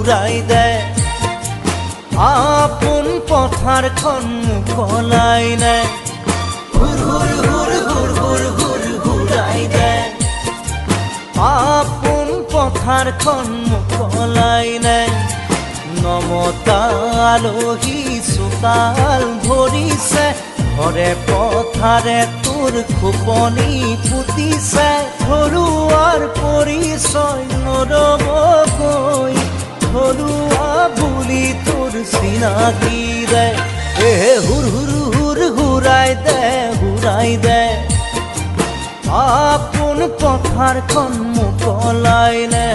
ঘূৰাই দে আপোন পথাৰখন মুকলাই নে হুৰ হুৰ হুৰ হুৰ হুৰ হুৰ ঘূৰাই দে আপোন পথাৰখন মুকলাই নে নমতা আলহী চোতাল ভৰিছে ঘৰে পথাৰে তোৰ খোপনি পুতিছে ঘৰুৱাৰ পৰিচয় নৰবকৈ ঘৰুৱা বুলি তোৰ চিনাকি দে হুৰ হুৰ হুৰ ঘূৰাই দে আপোন পথাৰখন মুকলাই নে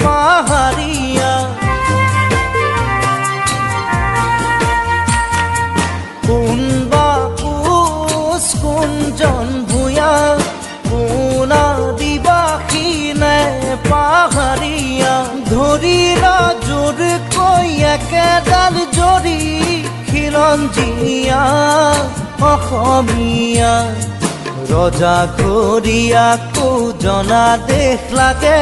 পাহাড়িয়া কোন বাপুস কোনজন ভূঞা কোন আদিবাসী নে পাহাড়িয়া ধৰিলা জোৰ কৈ একেডাল জৰি খিলঞ্জীয়া অসমীয়া ৰজা ঘৰিয়াকো জনা দেশ লাগে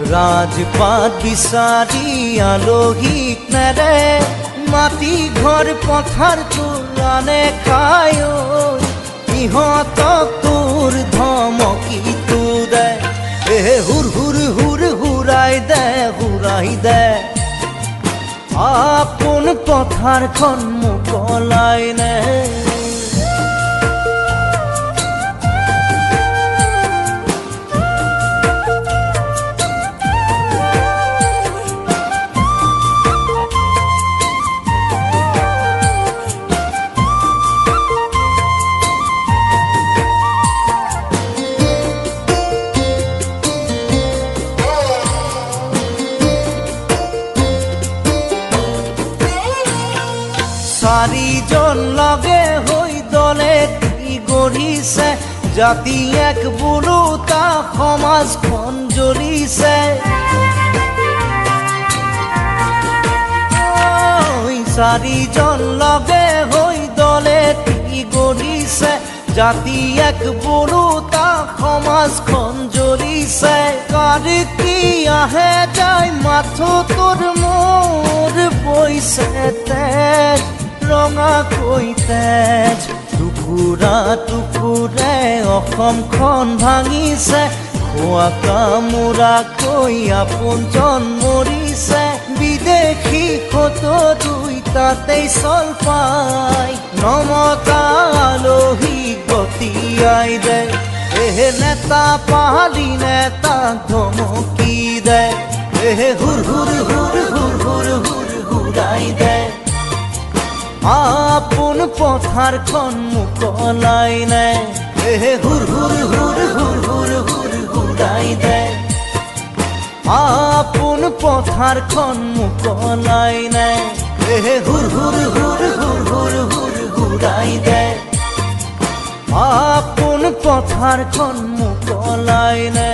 ৰাজপাট বিচাৰি আলহীক নেৰে মাটি ঘৰ পথাৰ তোৰানে খায় ইহঁতক তোৰ ধমকিটো দে হুৰ হুৰ হুৰ ঘূৰাই দে আপোন পথাৰখন মুকলাই নে চাৰিজন লগে হৈ দলে কি গঢ়িছে জাতি এক বোলোতা সমাজখন জ্বলিছে চাৰিজন লগে হৈ দলে কি গঢ়িছে জাতি এক বোলোতা সমাজখন জ্বলিছে কাৰ কি আহে যায় মাথো তোৰ মোৰ বৈছে তেজ ৰঙাকৈ তেজ টুকুৰা টুকুৰে অসমখন ভাঙিছে খোৱা কামোৰাকৈ আপোনজন মৰিছে বিদেশী ফটো দুই তাতেই চল পাই নমতা আলহী গতিয়াই দে নেতা পাহালি নেতাক ধমকি দে হুৰ হুৰ হুৰ হুৰ হুৰ হুৰ ঘূৰাই দে আপোন পথাৰখন মুকলাই নে হুৰ হুৰ হুৰ হুৰ হুৰ হুৰ ঘূৰাই দে আপোন পথাৰখন মুকলাই নে হুৰ হুৰ হুৰ হুৰ হুৰ হুৰ ঘূৰাই দে আপোন পথাৰখন মুকলাই নে